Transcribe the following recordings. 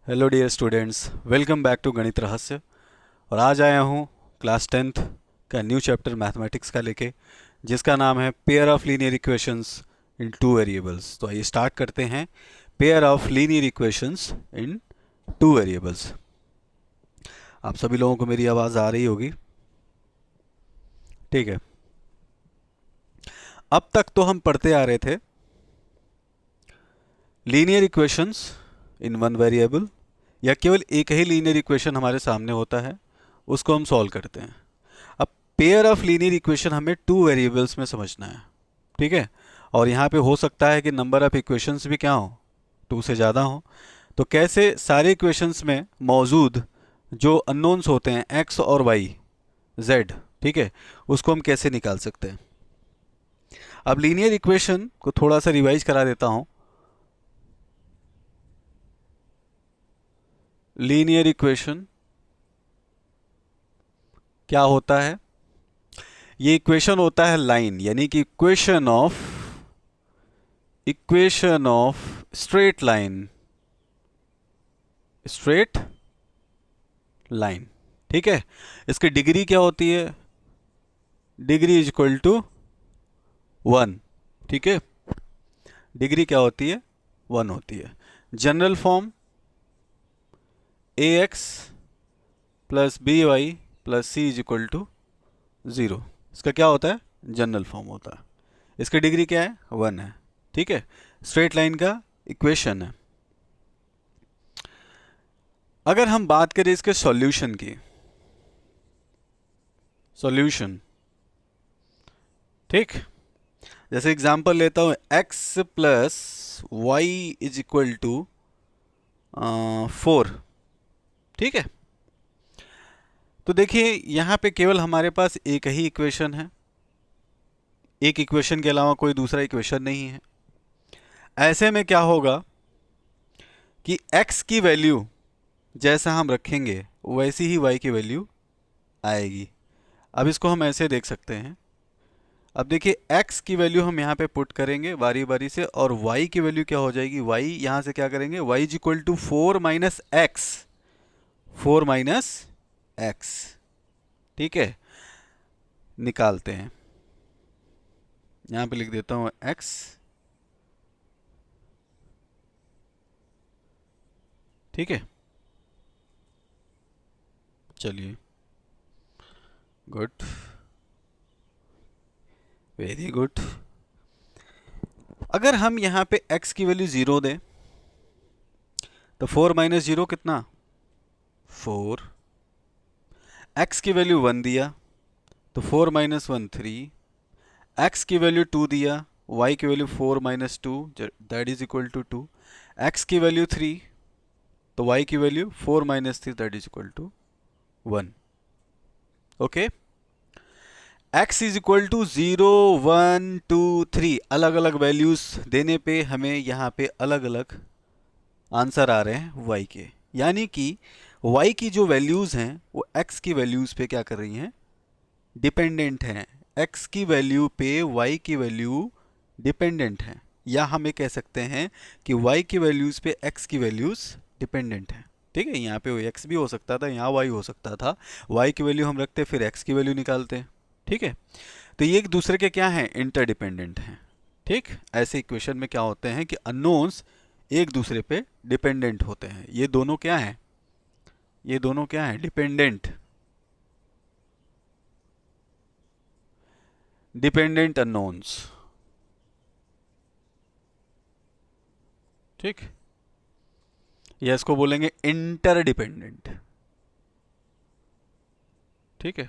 Hello dear students, welcome back to Ganit Rahasya. और आज आया हूँ क्लास 10th का न्यू चैप्टर मैथमेटिक्स का लेके, जिसका नाम है pair of linear equations in two variables. तो आइए स्टार्ट करते हैं। Pair of linear equations in two variables. आप सभी लोगों को मेरी आवाज़ आ रही होगी, ठीक है। अब तक तो हम पढ़ते आ रहे थे linear equations in one variable, या केवल एक ही लीनियर इक्वेशन हमारे सामने होता है, उसको हम सॉल्व करते हैं। अब पेयर ऑफ लीनियर इक्वेशन हमें टू वेरिएबल्स में समझना है, ठीक है। और यहाँ पे हो सकता है कि नंबर ऑफ इक्वेशंस भी क्या हो, टू से ज़्यादा हो। तो कैसे सारे इक्वेशंस में मौजूद जो अननोन्स होते हैं एक्स और वाई, जेड, ठीक है, उसको हम कैसे निकाल सकते हैं। अब लीनियर इक्वेशन को थोड़ा सा रिवाइज करा देता हूँ। लीनियर इक्वेशन क्या होता है? ये इक्वेशन होता है लाइन, यानी कि इक्वेशन ऑफ स्ट्रेट लाइन, ठीक है। इसकी डिग्री क्या होती है? डिग्री इज इक्वल टू 1, ठीक है। डिग्री क्या होती है? 1 होती है। General form A X plus B Y plus C is equal to 0, इसका क्या होता है? जनरल फॉर्म होता है। इसकी डिग्री क्या है? 1 है, ठीक है। स्ट्रेट लाइन का इक्वेशन है। अगर हम बात करें इसके सॉल्यूशन की, सॉल्यूशन, ठीक, जैसे एग्जांपल लेता हूं, x plus Y is equal to 4, ठीक है। तो देखिए यहां पे केवल हमारे पास एक ही इक्वेशन है, एक इक्वेशन के अलावा कोई दूसरा इक्वेशन नहीं है। ऐसे में क्या होगा कि x की वैल्यू जैसा हम रखेंगे वैसी ही y की वैल्यू आएगी। अब इसको हम ऐसे देख सकते हैं। अब देखिए x की वैल्यू हम यहाँ पे पुट करेंगे बारी बारी से, और y की वैल्यू क्या हो जाएगी? y यहाँ से क्या करेंगे? y is equal to 4 minus X, 4 minus X, ठीक है। निकालते हैं, यहाँ पे लिख देता हूँ x, ठीक है। चलिए, गुड, वेरी गुड। अगर हम यहाँ पे x की वैल्यू 0 दें तो 4 माइनस 0 कितना? 4। x की वैल्यू 1 दिया तो 4 माइनस 1 3। x की वैल्यू 2 दिया, y की value 4 minus 2 that is equal to 2। x की वैल्यू 3 तो y की value 4 minus 3 that is equal to 1, okay. x is equal to 0 1 2 3, अलग अलग वैल्यूज देने पे हमें यहाँ पे अलग अलग आंसर आ रहे हैं y के, यानी कि y की जो वैल्यूज हैं वो x की वैल्यूज पे क्या कर रही हैं? डिपेंडेंट हैं। x की वैल्यू पे y की वैल्यू डिपेंडेंट है, या हम ये कह सकते हैं कि y की वैल्यूज पे x की वैल्यूज डिपेंडेंट है, ठीक है। यहाँ पे x भी हो सकता था, यहाँ y हो सकता था। y की वैल्यू हम रखते फिर x की वैल्यू निकालते हैं, ठीक है। तो ये एक दूसरे के क्या हैं? इंटरडिपेंडेंट हैं, ठीक। ऐसे इक्वेशन में क्या होते हैं कि अननोन्स एक दूसरे पे डिपेंडेंट होते हैं। ये दोनों क्या हैं? ये दोनों क्या हैं? डिपेंडेंट अननोन्स, ठीक। या इसको बोलेंगे इंटरडिपेंडेंट, ठीक है।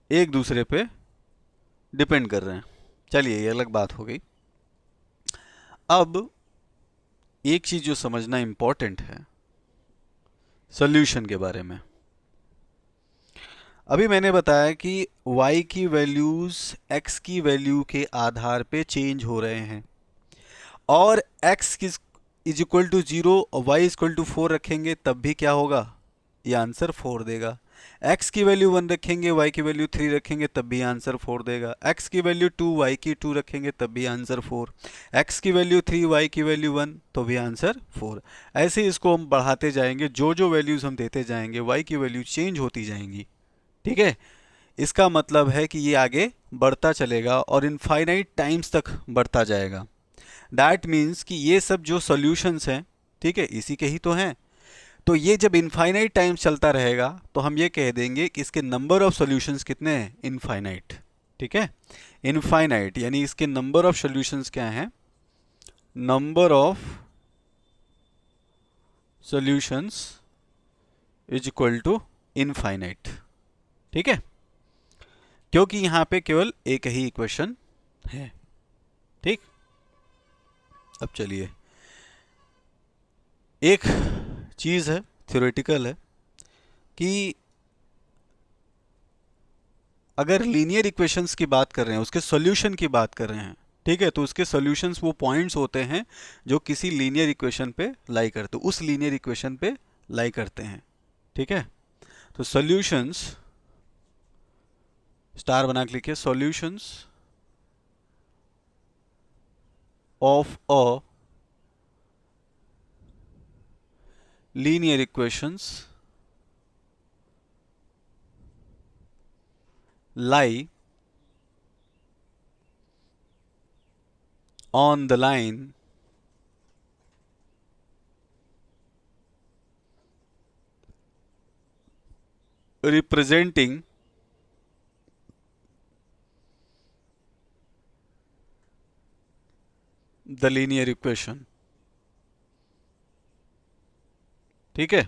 एक दूसरे पे डिपेंड कर रहे हैं। चलिए, ये अलग बात हो गई। अब एक चीज जो समझना इंपॉर्टेंट है सॉल्यूशन के बारे में। अभी मैंने बताया कि y की वैल्यूज x की वैल्यू के आधार पे चेंज हो रहे हैं, और x इज इक्वल टू 0 और y इज इक्वल टू 4 रखेंगे तब भी क्या होगा? ये आंसर 4 देगा। x की वैल्यू 1 रखेंगे, y की वैल्यू 3 रखेंगे तब भी आंसर 4 देगा। x की वैल्यू 2, y की 2 रखेंगे तब भी आंसर 4। x की वैल्यू 3, y की वैल्यू 1 तो भी आंसर 4। ऐसे ही इसको हम बढ़ाते जाएंगे, जो जो वैल्यूज हम देते जाएंगे y की वैल्यू चेंज होती जाएंगी। ठीक है, इसका मतलब है कि ये आगे बढ़ता चलेगा और इनफाइनाइट टाइम्स तक बढ़ता जाएगा। दैट मीन्स कि ये सब जो सॉल्यूशंस हैं, ठीक है, इसी के ही तो हैं। तो ये जब इनफाइनाइट टाइम चलता रहेगा तो हम ये कह देंगे कि इसके नंबर ऑफ सॉल्यूशंस कितने हैं, इनफाइनाइट। ठीक है, इनफाइनाइट यानी इसके नंबर ऑफ सॉल्यूशंस क्या हैं, number of solutions is equal to infinite. ठीक है, क्योंकि यहां पे केवल एक ही इक्वेशन है। ठीक, अब चलिए, एक चीज है, थ्योरेटिकल है, कि अगर लीनियर इक्वेशंस की बात कर रहे हैं, उसके सॉल्यूशन की बात कर रहे हैं, ठीक है, तो उसके सॉल्यूशंस वो पॉइंट्स होते हैं जो किसी लीनियर इक्वेशन पे लाई करते, उस लीनियर इक्वेशन पे लाई करते हैं। ठीक है, तो सॉल्यूशंस, स्टार बना के लिखिए, solutions of a linear equations lie on the line representing the linear equation। ठीक है,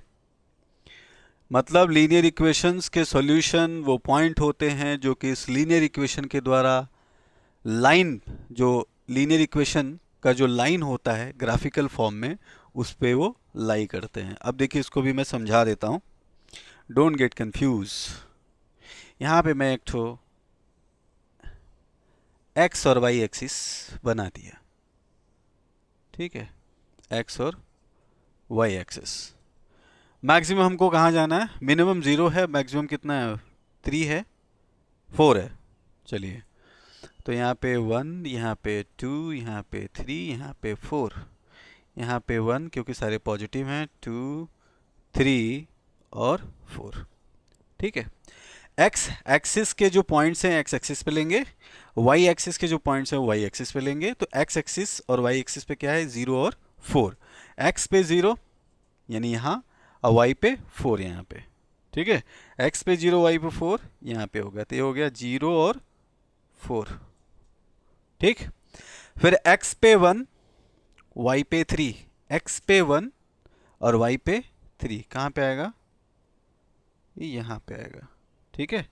मतलब लीनियर इक्वेशंस के सॉल्यूशन वो पॉइंट होते हैं जो कि इस लीनियर इक्वेशन के द्वारा लाइन, जो लीनियर इक्वेशन का जो लाइन होता है ग्राफिकल फॉर्म में, उस पे वो लाई करते हैं। अब देखिए, इसको भी मैं समझा देता हूँ, डोंट गेट कंफ्यूज। यहाँ पे मैं एक ठो एक्स और वाई एक्सिस बना दिया। ठीक है, एक्स और वाई एक्सिस। मैक्सिमम हमको कहाँ जाना है, मिनिमम 0 है, मैक्सिमम कितना है, 3 है, 4 है। चलिए, तो यहाँ पे 1, यहाँ पे 2, यहाँ पे 3, यहाँ पे 4, यहाँ पे 1 क्योंकि सारे पॉजिटिव हैं, 2, 3 और 4। ठीक है, एक्स एक्सिस के जो पॉइंट्स हैं एक्स एक्सिस पे लेंगे, वाई एक्सिस के जो पॉइंट्स हैं वाई एक्सिस पे लेंगे। तो एक्स एक्सिस और वाई एक्सिस पे क्या है, 0 और 4। एक्स पे 0 यानी यहाँ, और वाई पे 4 यहाँ पे। ठीक है, एक्स पे 0, वाई पे 4 यहाँ पे होगा, तो ये हो गया 0 और 4। ठीक, फिर एक्स पे 1, वाई पे 3, एक्स पे 1 और वाई पे 3 कहाँ पे आएगा, ये यहाँ पे आएगा। ठीक है,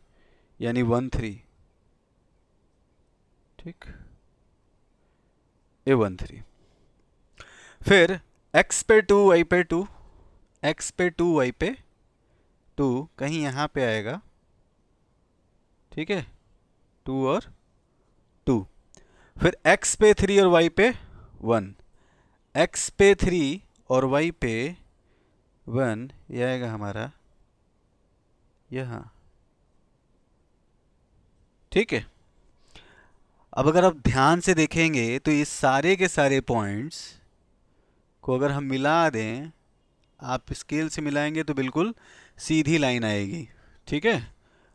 यानी 1 3। ठीक, ये 1 3। फिर x पे 2, y पे 2, x पे 2, y पे 2 कहीं यहाँ पे आएगा। ठीक है, 2 और 2। फिर x पे 3 और y पे 1, x पे 3 और y पे 1, ये आएगा हमारा यहाँ। ठीक है, अब अगर आप ध्यान से देखेंगे तो ये सारे के सारे पॉइंट्स को अगर हम मिला दें, आप स्केल से मिलाएंगे तो बिल्कुल सीधी लाइन आएगी। ठीक है,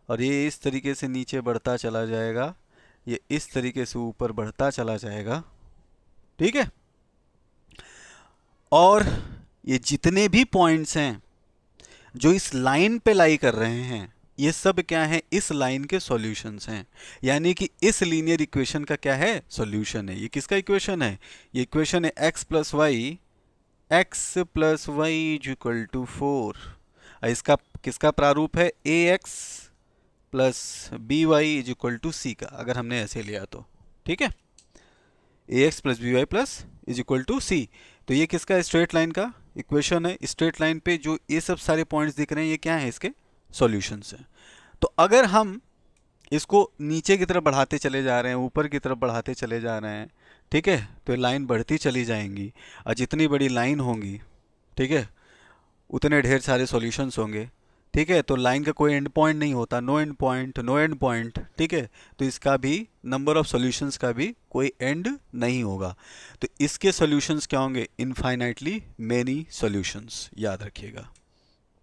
और ये इस तरीके से नीचे बढ़ता चला जाएगा, ये इस तरीके से ऊपर बढ़ता चला जाएगा। ठीक है, और ये जितने भी पॉइंट्स हैं जो इस लाइन पे लाई कर रहे हैं, ये सब क्या है, इस लाइन के सॉल्यूशंस हैं। यानी कि इस लीनियर इक्वेशन का क्या है, सॉल्यूशन है। ये किसका इक्वेशन है, ये इक्वेशन है x plus y, x plus Y is equal to 4। इसका किसका प्रारूप है, ax plus B y is equal to c का, अगर हमने ऐसे लिया तो। ठीक है, ax plus B Y plus is equal to c. तो ये किसका, स्ट्रेट लाइन का इक्वेशन है। स्ट्रेट लाइन पे जो ये सब सारे पॉइंट्स दिख रहे हैं, ये क्या है, इसके सॉल्यूशंस हैं। तो अगर हम इसको नीचे की तरफ बढ़ाते चले जा रहे हैं, ऊपर की तरफ बढ़ाते चले जा रहे हैं, ठीक है, तो ये लाइन बढ़ती चली जाएंगी, और जितनी बड़ी लाइन होंगी, ठीक है, उतने ढेर सारे सॉल्यूशंस होंगे। ठीक है, तो लाइन का कोई एंड पॉइंट नहीं होता, no end point, no end point, ठीक है। तो इसका भी नंबर ऑफ सॉल्यूशंस का भी कोई एंड नहीं होगा। तो इसके सॉल्यूशंस क्या होंगे? इनफाइनाइटली मेनी सॉल्यूशंस, याद रखिएगा,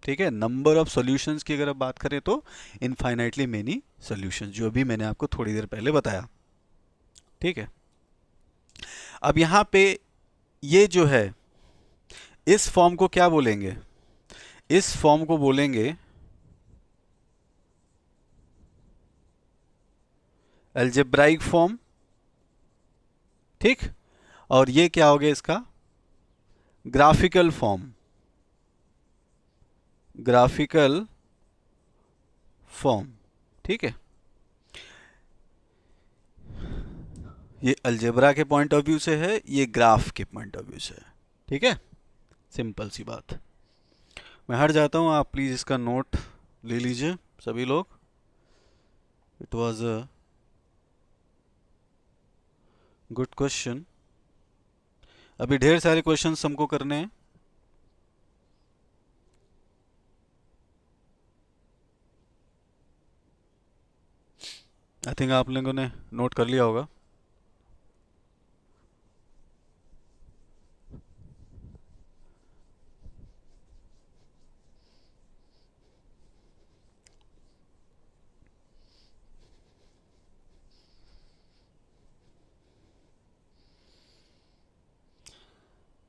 ठीक है। नंबर ऑफ सॉल्यूशंस की अगर आप बात करें तो इनफाइनाइटली मेनी सॉल्यूशंस, जो भी मैंने आपको थोड़ी देर पहले बताया, ठीक है। अब यहाँ पे ये जो है, इस फॉर्म को क्या बोलेंगे? इस फॉर्म को बोलेंगे अलजेब्राइक फॉर्म, ठीक। और ये क्या हो गया इसका? ग्राफिकल फॉर्म, ग्राफिकल फॉर्म, ठीक है। ये अलजेब्रा के पॉइंट ऑफ व्यू से है, ये ग्राफ के पॉइंट ऑफ व्यू से है, ठीक है। सिंपल सी बात। मैं हट जाता हूँ, आप प्लीज़ इसका नोट ले लीजिए सभी लोग। It was a good question. अभी ढेर सारे क्वेश्चंस हमको करने हैं। आई थिंक आप लोगों ने नोट कर लिया होगा।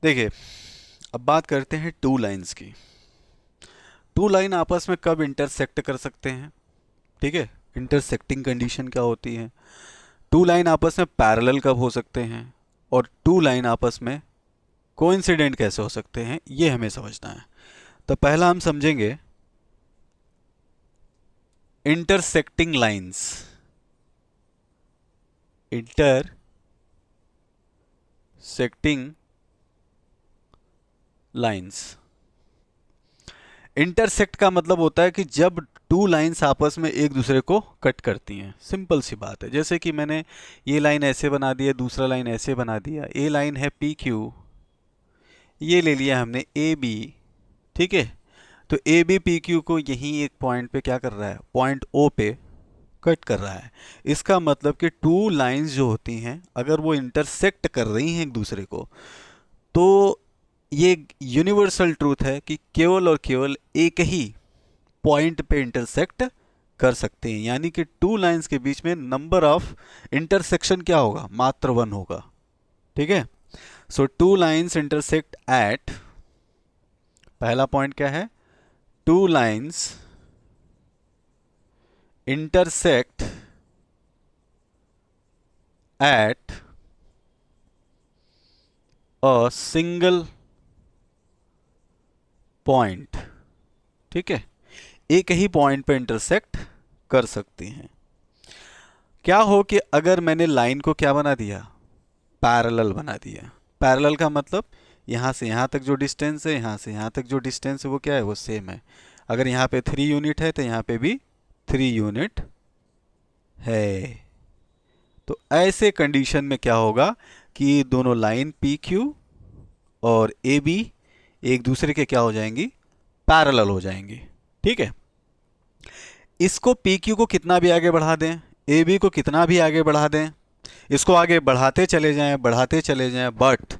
देखिए, अब बात करते हैं टू लाइंस की। टू लाइन आपस में कब इंटरसेक्ट कर सकते हैं? ठीक है, इंटरसेक्टिंग कंडीशन क्या होती है? टू लाइन आपस में पैरेलल कब हो सकते हैं? और टू लाइन आपस में कोइंसिडेंट कैसे हो सकते हैं, ये हमें समझना है। तो पहला हम समझेंगे intersecting lines. Intersecting lines, intersect का मतलब होता है कि जब टू लाइंस आपस में एक दूसरे को कट करती हैं। सिंपल सी बात है, जैसे कि मैंने ये लाइन ऐसे बना दिया, दूसरा लाइन ऐसे बना दिया। ए लाइन है पी क्यू, ये ले लिया हमने ए बी, ठीक है। तो ए बी पी क्यू को यहीं एक पॉइंट पे क्या कर रहा है? पॉइंट ओ पे कट कर रहा है। इसका मतलब कि टू लाइंस जो होती हैं, अगर वो इंटरसेक्ट कर रही हैं एक दूसरे को, तो ये यूनिवर्सल ट्रूथ है कि केवल और केवल एक ही पॉइंट पे इंटरसेक्ट कर सकते हैं। यानी कि टू लाइंस के बीच में नंबर ऑफ इंटरसेक्शन क्या होगा? मात्र वन होगा, ठीक है। सो टू लाइंस इंटरसेक्ट एट, पहला पॉइंट क्या है? Two lines intersect at a single point, ठीक है। एक ही पॉइंट पे इंटरसेक्ट कर सकती हैं। क्या हो कि अगर मैंने लाइन को क्या बना दिया? पैरेलल बना दिया। पैरेलल का मतलब यहाँ से यहाँ तक जो डिस्टेंस है, यहाँ से यहाँ तक जो डिस्टेंस है, वो क्या है? वो सेम है। अगर यहाँ पे 3 यूनिट है तो यहाँ पे भी 3 यूनिट है। तो ऐसे कंडीशन में क्या होगा कि दोनों लाइन पी क्यू और ए बी एक दूसरे के क्या हो जाएंगी? पैरेलल हो जाएंगी, ठीक है। इसको पी क्यू को कितना भी आगे बढ़ा दें, ए बी को कितना भी आगे बढ़ा दें, इसको आगे बढ़ाते चले जाएं, बढ़ाते चले जाएं, but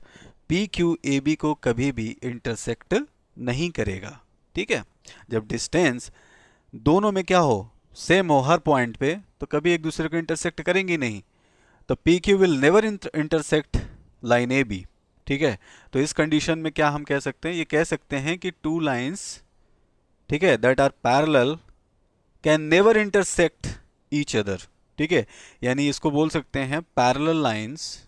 P Q A B को कभी भी इंटरसेक्ट नहीं करेगा, ठीक है। जब डिस्टेंस दोनों में क्या हो? सेम हो हर पॉइंट पे, तो कभी एक दूसरे को इंटरसेक्ट करेंगे नहीं। तो P Q will never intersect line A B, ठीक है। तो इस कंडीशन में क्या हम कह सकते हैं? ये कह सकते हैं कि टू लाइंस, ठीक है, that are parallel can never intersect each other, ठीक है। यानी इसको बोल सकते हैं parallel lines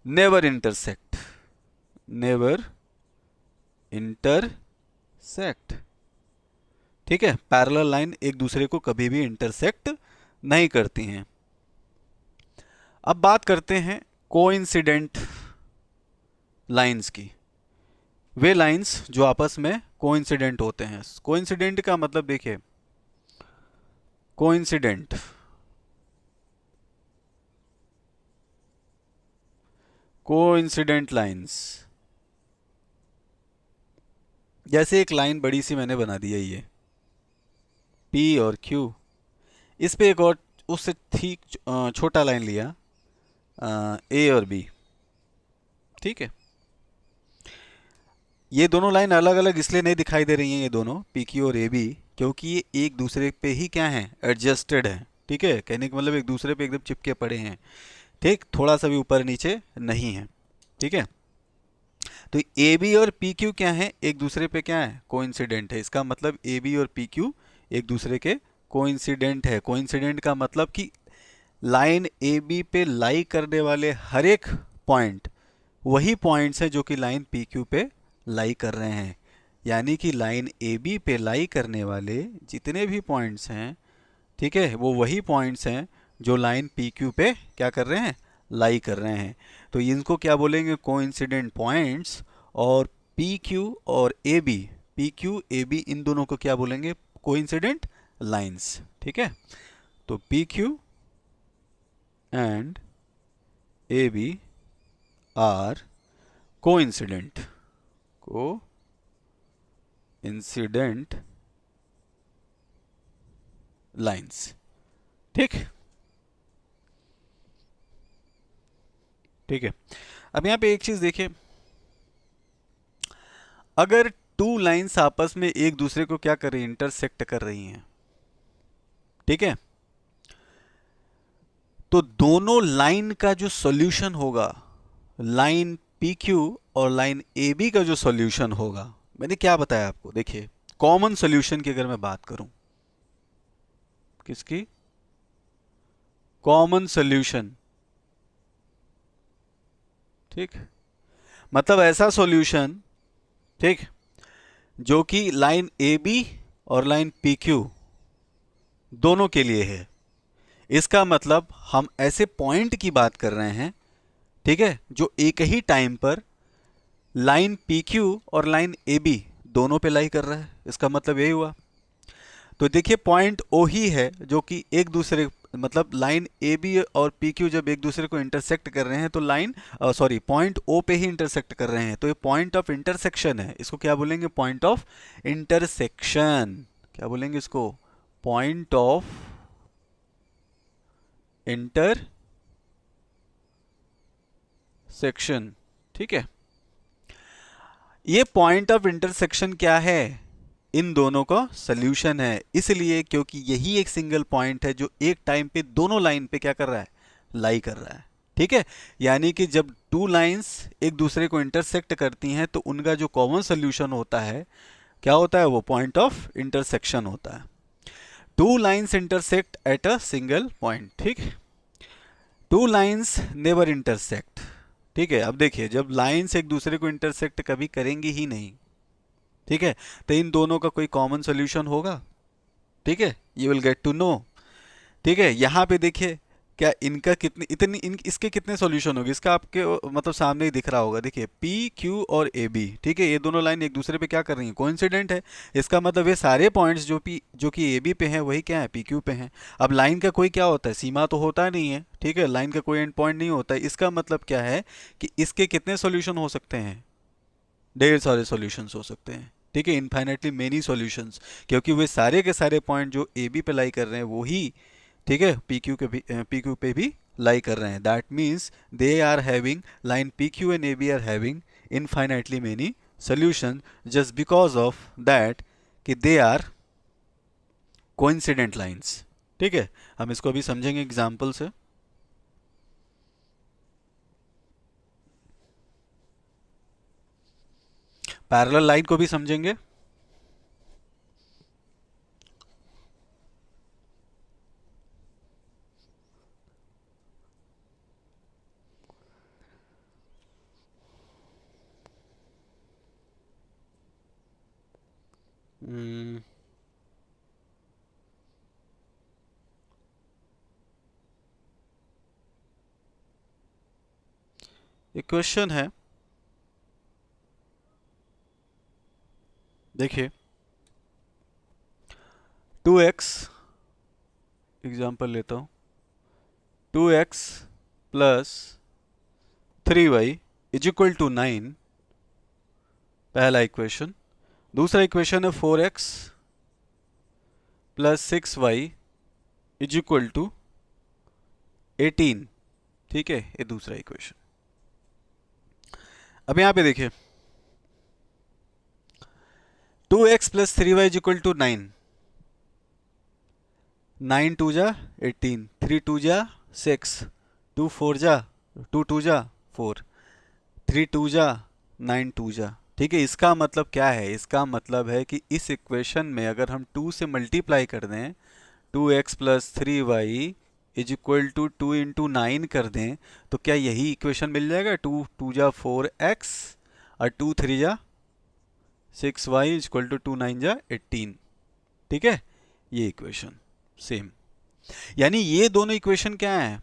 never intersect, never intersect, ठीक है। पैरेलल लाइन एक दूसरे को कभी भी इंटरसेक्ट नहीं करती हैं। अब बात करते हैं कोइंसिडेंट लाइंस की। वे लाइंस जो आपस में कोइंसिडेंट होते हैं। कोइंसिडेंट का मतलब देखिए, कोइंसिडेंट लाइंस, जैसे एक लाइन बड़ी सी मैंने बना दी है ये P और Q, इस पे एक और उससे ठीक छोटा लाइन लिया A और B, ठीक है। ये दोनों लाइन अलग अलग इसलिए नहीं दिखाई दे रही हैं ये दोनों PQ और AB, क्योंकि ये एक दूसरे पे ही क्या हैं, एडजस्टेड हैं, ठीक है। कहने का मतलब एक दूसरे पे एकदम चिपके पड़े हैं, ठीक, थोड़ा सा भी ऊपर नीचे नहीं है, ठीक है। तो ए बी और पी क्यू क्या है, एक दूसरे पे क्या है, कोइंसिडेंट है। इसका मतलब ए बी और पी क्यू एक दूसरे के कोइंसिडेंट है। कोइंसिडेंट का मतलब कि लाइन ए बी पे लाई करने वाले हर एक पॉइंट वही पॉइंट्स हैं जो कि लाइन पी क्यू पे लाई कर रहे हैं। यानी कि लाइन ए बी पे लाई करने वाले जितने भी पॉइंट्स हैं, ठीक है, वो वही पॉइंट्स हैं जो लाइन पी क्यू पे क्या कर रहे हैं, लाई कर रहे हैं। तो इनको क्या बोलेंगे, कोइंसिडेंट पॉइंट्स। और पी क्यू और A B, P Q A B, इन दोनों को क्या बोलेंगे, कोइंसिडेंट लाइंस, ठीक है। तो P Q and A B are coincident, coincident lines, ठीक, ठीक है। अब यहाँ पे एक चीज देखिए, अगर टू लाइंस आपस में एक दूसरे को क्या कर रही हैं, इंटरसेक्ट कर रही हैं, ठीक है, तो दोनों लाइन का जो सॉल्यूशन होगा, लाइन पी क्यू और लाइन ए बी का जो सॉल्यूशन होगा, मैंने क्या बताया आपको, देखिए कॉमन सॉल्यूशन की अगर मैं बात करूं, किसकी, कॉमन सॉल्यूशन, ठीक, मतलब ऐसा सॉल्यूशन, ठीक, जो कि लाइन ए बी और लाइन पी क्यू दोनों के लिए है। इसका मतलब हम ऐसे पॉइंट की बात कर रहे हैं, ठीक है, जो एक ही टाइम पर लाइन पी क्यू और लाइन ए बी दोनों पे लाई कर रहा है। इसका मतलब यही हुआ। तो देखिए पॉइंट ओ ही है जो कि एक दूसरे, मतलब लाइन ए बी और पी क्यू जब एक दूसरे को इंटरसेक्ट कर रहे हैं तो लाइन, सॉरी, पॉइंट ओ पे ही इंटरसेक्ट कर रहे हैं, तो ये पॉइंट ऑफ इंटरसेक्शन है। इसको क्या बोलेंगे, पॉइंट ऑफ इंटरसेक्शन। क्या बोलेंगे इसको, पॉइंट ऑफ इंटरसेक्शन, ठीक है। ये पॉइंट ऑफ इंटरसेक्शन क्या है, इन दोनों का सोल्यूशन है। इसलिए क्योंकि यही एक सिंगल पॉइंट है जो एक टाइम पे दोनों लाइन पे क्या कर रहा है, लाई कर रहा है, ठीक है। यानी कि जब टू लाइंस एक दूसरे को इंटरसेक्ट करती हैं तो उनका जो कॉमन सोल्यूशन होता है, क्या होता है, वो पॉइंट ऑफ इंटरसेक्शन होता है। Two lines intersect at a single point, ठीक, टू लाइंस नेवर इंटरसेक्ट, ठीक है। अब देखिए जब लाइंस एक दूसरे को इंटरसेक्ट कभी करेंगी ही नहीं, ठीक है, तो इन दोनों का कोई कॉमन सोल्यूशन होगा, ठीक है, you will get to know, ठीक है। यहाँ पे देखिए क्या इनका कितने, इतनी इसके कितने सॉल्यूशन होंगे, इसका आपके मतलब सामने ही दिख रहा होगा। देखिए पी क्यू और ए बी, ठीक है, ये दोनों लाइन एक दूसरे पे क्या कर रही हैं, कोइंसिडेंट है। इसका मतलब ये सारे पॉइंट्स जो कि ए बी पे हैं वही क्या है, पी क्यू पे हैं। अब लाइन का कोई क्या होता है, सीमा तो होता नहीं है, ठीक है, लाइन का कोई एंड पॉइंट नहीं होता है। इसका मतलब क्या है कि इसके कितने सॉल्यूशन हो सकते हैं, ढेर सारे सॉल्यूशंस हो सकते हैं, ठीक है, इनफाइनेटली मेनी सॉल्यूशंस, क्योंकि वे सारे के सारे पॉइंट जो ए बी पे लाई कर रहे हैं वो ही, ठीक है, पी क्यू पे भी लाई कर रहे हैं। That means they are having, line P Q and A B are having infinitely many solution, just because of that कि दे आर कोइंसिडेंट लाइंस, ठीक है। हम इसको अभी समझेंगे एग्जाम्पल से। पैरेलल लाइन को भी समझेंगे। हम्म, एक क्वेश्चन है, देखिए 2x, एग्जाम्पल लेता हूँ, 2x plus 3y is equal to 9, पहला इक्वेशन। दूसरा इक्वेशन है 4x plus 6y is equal to 18, ठीक है, ये दूसरा इक्वेशन। अब यहां पे देखिए 2x plus 3y is equal to 9, 9 2 जा 18, 3 2 जा 6, 2 4 जा 2 2 जा 4, 3 2 जा 9 2 जा, ठीक है। इसका मतलब क्या है? इसका मतलब है कि इस इक्वेशन में अगर हम 2 से मल्टीप्लाई कर दें, 2x plus 3y is equal to 2 into 9 कर दें, तो क्या यही इक्वेशन मिल जाएगा? 2 2 जा 4x और 2 3 जा 6y इज इक्वल टू 2 9 जा 18, ठीक है, ये इक्वेशन सेम। यानी ये दोनों इक्वेशन क्या है?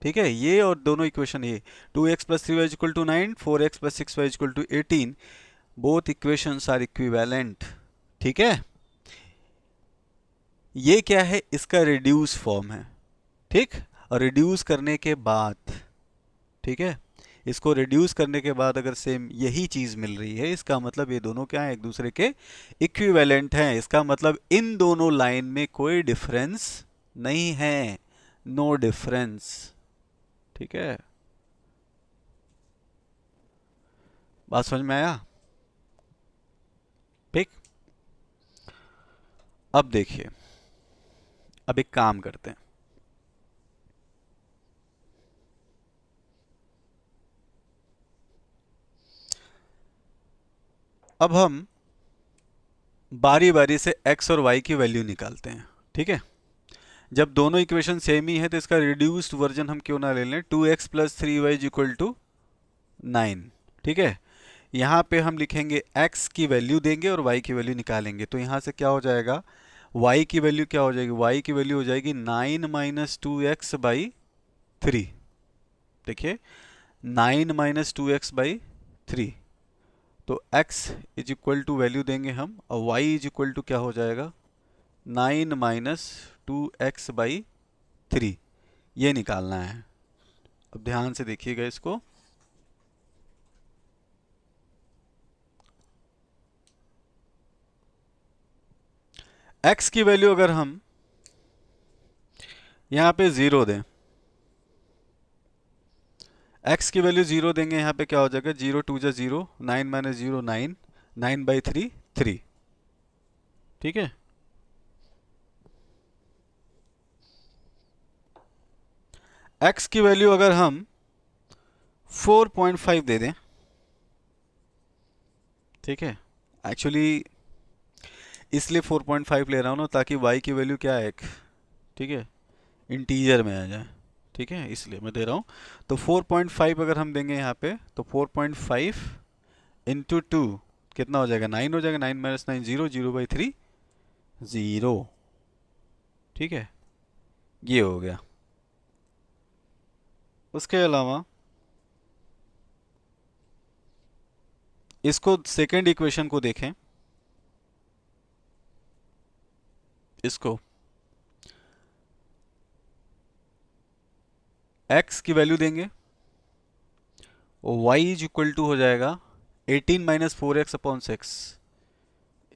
ठीक है, ये और दोनों इक्वेशन, ये 2x plus 3y is equal to 9, 4x plus 6y is equal to 18, both equations are equivalent, ठीक है। ये क्या है? इसका रिड्यूस फॉर्म है, ठीक। और रिड्यूस करने के बाद, ठीक है, इसको रिड्यूस करने के बाद अगर सेम यही चीज मिल रही है, इसका मतलब ये दोनों क्या है? एक दूसरे के इक्विवेलेंट हैं। इसका मतलब इन दोनों लाइन में कोई डिफरेंस नहीं है, नो डिफरेंस, ठीक है। बात समझ में आया? ठीक। अब देखिए, अब एक काम करते हैं, अब हम बारी बारी से x और y की वैल्यू निकालते हैं, ठीक है। जब दोनों इक्वेशन सेम ही है तो इसका रिड्यूस्ड वर्जन हम क्यों ना ले लें? 2x plus 3y is equal to 9, ठीक है। यहाँ पे हम लिखेंगे x की वैल्यू देंगे और y की वैल्यू निकालेंगे, तो यहाँ से क्या हो जाएगा? y की वैल्यू क्या हो जाएगी? y की वैल्यू हो जाएगी 9 माइनस 2x बाई 3, देखिए 9 माइनस 2x बाई 3, तो x is equal to value देंगे हम और y इज इक्वल टू क्या हो जाएगा? 9 माइनस 2x बाई 3, ये निकालना है। अब ध्यान से देखिएगा इसको, x की वैल्यू अगर हम यहाँ पे 0 दें, x की वैल्यू 0 देंगे, यहाँ पे क्या हो जाएगा? 0 2 जा 0, 9 माइनस 0 9, 9 बाई 3 3, ठीक है। x की वैल्यू अगर हम 4.5 दे दें, ठीक है, एक्चुअली इसलिए 4.5 ले रहा हूँ ना, ताकि y की वैल्यू क्या है, एक, ठीक है, इंटीजर में आ जाए, ठीक है, इसलिए मैं दे रहा हूँ। तो 4.5 अगर हम देंगे यहाँ पे, तो 4.5 इंटू 2 कितना हो जाएगा? 9 हो जाएगा, 9 माइनस 9 0, 0 बाई 3 0, ठीक है, ये हो गया। उसके अलावा इसको सेकेंड इक्वेशन को देखें, इसको x की वैल्यू देंगे और y इज इक्वल टू हो जाएगा 18 minus 4x upon 6,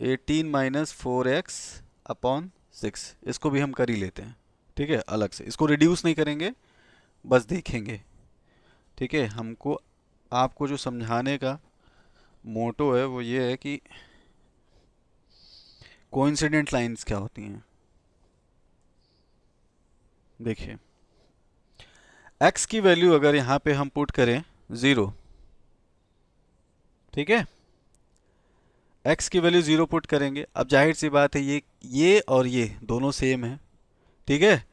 18 minus 4x upon 6, इसको भी हम कर ही लेते हैं, ठीक है, अलग से। इसको रिड्यूस नहीं करेंगे, बस देखेंगे, ठीक है। हमको आपको जो समझाने का मोटो है वो ये है कि कोइंसिडेंट लाइंस क्या होती हैं। देखिए x की वैल्यू अगर यहाँ पे हम पुट करें 0, ठीक है, x की वैल्यू 0 पुट करेंगे। अब जाहिर सी बात है ये और ये दोनों सेम है, ठीक है।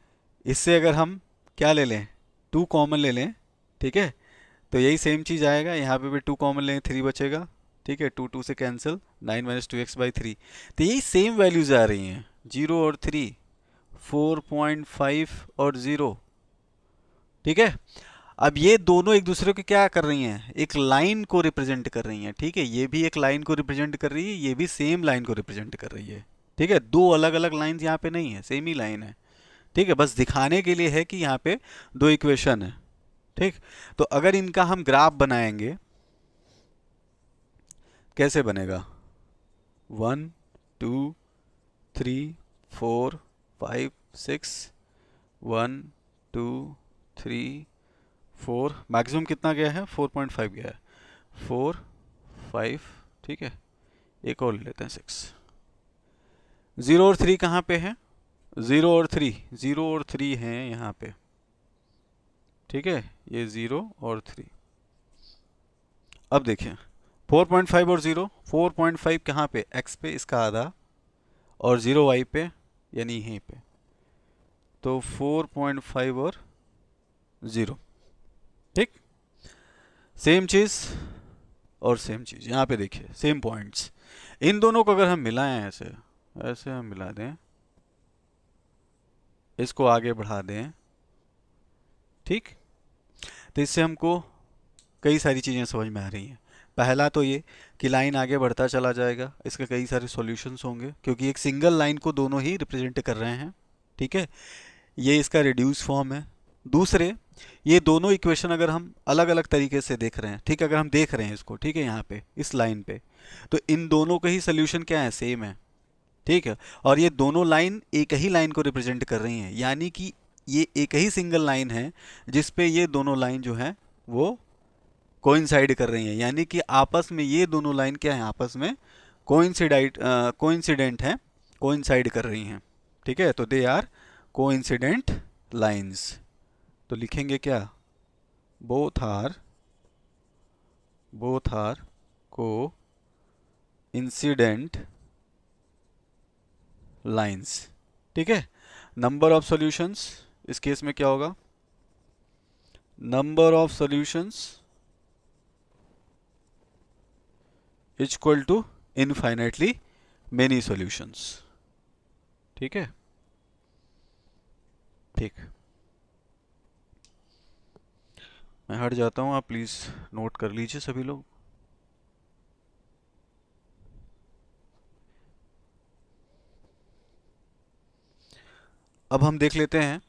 इससे अगर हम क्या ले लें? 2 कॉमन ले लें, ठीक है, तो यही सेम चीज़ आएगा। यहाँ पे भी 2 कॉमन लें, 3 बचेगा, ठीक है, 2 2 से कैंसिल, 9 माइनस 2x बाई 3, तो यही सेम वैल्यूज आ रही हैं, 0 और 3, 4.5 और 0, ठीक है। अब ये दोनों एक दूसरे को क्या कर रही हैं? एक लाइन को रिप्रेजेंट कर रही हैं, ठीक है। ये भी एक लाइन को रिप्रेजेंट कर रही है, ये भी सेम लाइन को रिप्रेजेंट कर रही है, ठीक है। दो अलग अलग लाइंस यहाँ पे नहीं है, सेम ही लाइन है, ठीक है। बस दिखाने के लिए है कि यहाँ पे दो इक्वेशन है, ठीक। तो अगर इनका हम ग्राफ बनाएंगे, कैसे बनेगा? 1 2 3 4 5 6, 1 2 3 4, मैक्सिमम कितना गया है? 4.5 गया है। 4 5, ठीक है, एक और ले लेते हैं 6। 0 और 3 कहाँ पे है? 0 और 3, 0 और 3 हैं यहाँ पे, ठीक है, ये 0 और 3। अब देखिए 4.5 और 0, 4.5 कहाँ पे? x पे, इसका आधा, और 0 y पे, यानी यहीं पे। तो 4.5 और 0, ठीक। सेम चीज़ और सेम चीज़ यहाँ पे देखिए, सेम पॉइंट्स। इन दोनों को अगर हम मिलाएं, ऐसे ऐसे हम मिला दें, इसको आगे बढ़ा दें, ठीक, तो इससे हमको कई सारी चीज़ें समझ में आ रही हैं। पहला तो ये कि लाइन आगे बढ़ता चला जाएगा, इसके कई सारे सॉल्यूशंस होंगे, क्योंकि एक सिंगल लाइन को दोनों ही रिप्रेजेंट कर रहे हैं, ठीक है। ये इसका रिड्यूस फॉर्म है। दूसरे, ये दोनों इक्वेशन अगर हम अलग अलग तरीके से देख रहे हैं, ठीक है, अगर हम देख रहे हैं इसको, ठीक है, यहाँ पे इस लाइन पे, तो इन दोनों का ही सोल्यूशन क्या है? सेम है, ठीक है। और ये दोनों लाइन एक ही लाइन को रिप्रेजेंट कर रही हैं, यानी कि ये एक ही सिंगल लाइन है जिस पे ये दोनों लाइन जो है वो कोइंसाइड कर रही हैं, यानी कि आपस में ये दोनों लाइन क्या है? आपस में कोइंसिडेंट है, कोइंसाइड कर रही हैं, ठीक है। तो दे आर कोइंसिडेंट लाइंस। तो लिखेंगे क्या? Both are coincident lines, ठीक है। नंबर ऑफ सॉल्यूशंस, इस केस में क्या होगा? Number of solutions is equal to infinitely many solutions, ठीक है, ठीक। मैं हट जाता हूँ, आप प्लीज़ नोट कर लीजिए सभी लोग। अब हम देख लेते हैं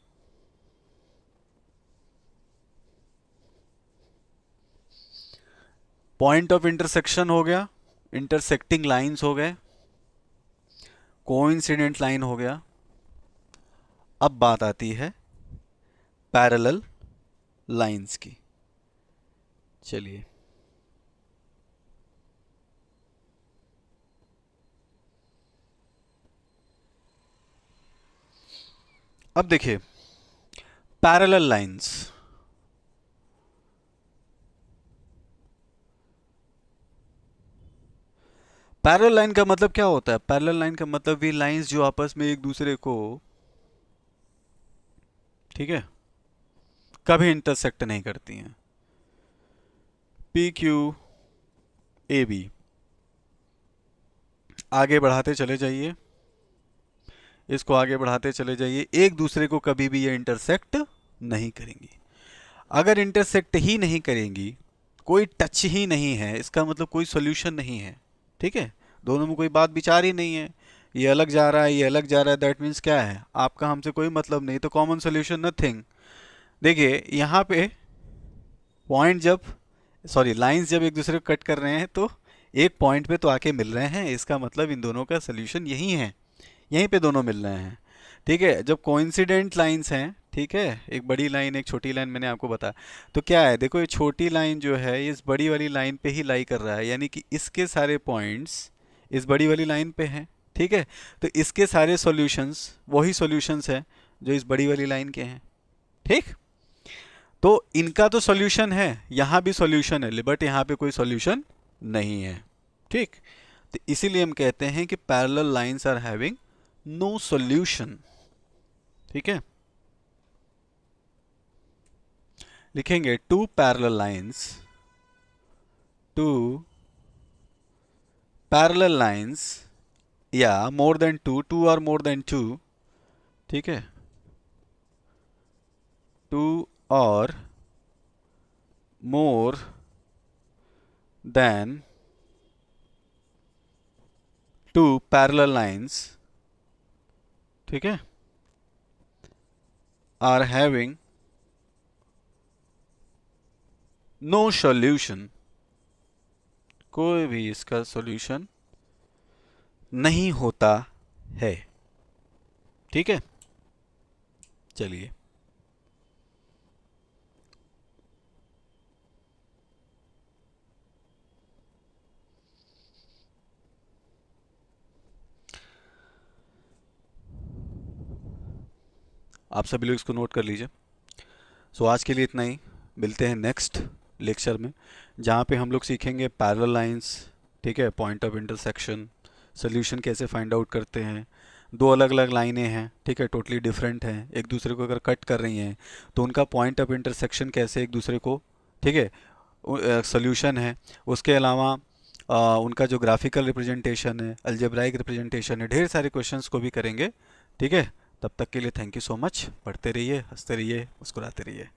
पॉइंट ऑफ इंटरसेक्शन हो गया, इंटरसेक्टिंग लाइंस हो गए, कोइंसिडेंट लाइन हो गया। अब बात आती है पैरेलल लाइंस की। चलिए, अब देखिए पैरेलल लाइंस। पैरेलल लाइन का मतलब क्या होता है? पैरेलल लाइन का मतलब भी लाइंस जो आपस में एक दूसरे को, ठीक है, कभी इंटरसेक्ट नहीं करती हैं। पी क्यू ए बी, आगे बढ़ाते चले जाइए, इसको आगे बढ़ाते चले जाइए, एक दूसरे को कभी भी ये इंटरसेक्ट नहीं करेंगी। अगर इंटरसेक्ट ही नहीं करेंगी, कोई टच ही नहीं है, इसका मतलब कोई सोल्यूशन नहीं है, ठीक है, दोनों में कोई बात विचार ही नहीं है, ये अलग जा रहा है, ये अलग जा रहा है, दैट मीन्स क्या है? आपका हमसे कोई मतलब नहीं, तो कॉमन सोल्यूशन नथिंग। देखिए यहाँ पे पॉइंट जब, सॉरी, लाइंस जब एक दूसरे को कट कर रहे हैं तो एक पॉइंट पे तो आके मिल रहे हैं, इसका मतलब इन दोनों का सोल्यूशन यही है, यहीं पे दोनों मिल रहे हैं, ठीक है। जब कोइंसिडेंट लाइंस हैं, ठीक है, एक बड़ी लाइन एक छोटी लाइन, मैंने आपको बताया, तो क्या है? देखो ये छोटी लाइन जो है इस बड़ी वाली लाइन पे ही लाई कर रहा है, यानी कि इसके सारे पॉइंट्स इस बड़ी वाली लाइन पे हैं, ठीक है। तो इसके सारे सॉल्यूशंस वही सॉल्यूशंस हैं जो इस बड़ी वाली लाइन के हैं, ठीक। तो इनका तो सॉल्यूशन है, यहाँ भी सॉल्यूशन है, बट यहाँ पे कोई सॉल्यूशन नहीं है, ठीक। तो इसीलिए हम कहते हैं कि parallel lines are having no solution, ठीक है। लिखेंगे two parallel lines, two parallel lines, या मोर देन टू, टू और मोर देन टू, ठीक है, टू और more than two parallel lines, ठीक है, आर हैविंग नो सॉल्यूशन, कोई भी इसका सॉल्यूशन नहीं होता है। ठीक है, चलिए आप सभी लोग इसको नोट कर लीजिए। सो आज के लिए इतना ही, मिलते हैं नेक्स्ट लेक्चर में जहाँ पे हम लोग सीखेंगे पैरेलल लाइंस, ठीक है, पॉइंट ऑफ इंटरसेक्शन, सोल्यूशन कैसे फाइंड आउट करते हैं। दो अलग अलग लाइनें हैं, ठीक है, टोटली डिफरेंट हैं, एक दूसरे को अगर कट कर रही हैं तो उनका पॉइंट ऑफ इंटरसेक्शन कैसे एक दूसरे को, ठीक है, सोल्यूशन है। उसके अलावा उनका जो ग्राफिकल रिप्रेजेंटेशन है, अलजेब्राइक रिप्रेजेंटेशन है, ढेर सारे क्वेश्चंस को भी करेंगे। ठीक है, तब तक के लिए थैंक यू सो मच। पढ़ते रहिए, हंसते रहिए, मुस्कुराते रहिए।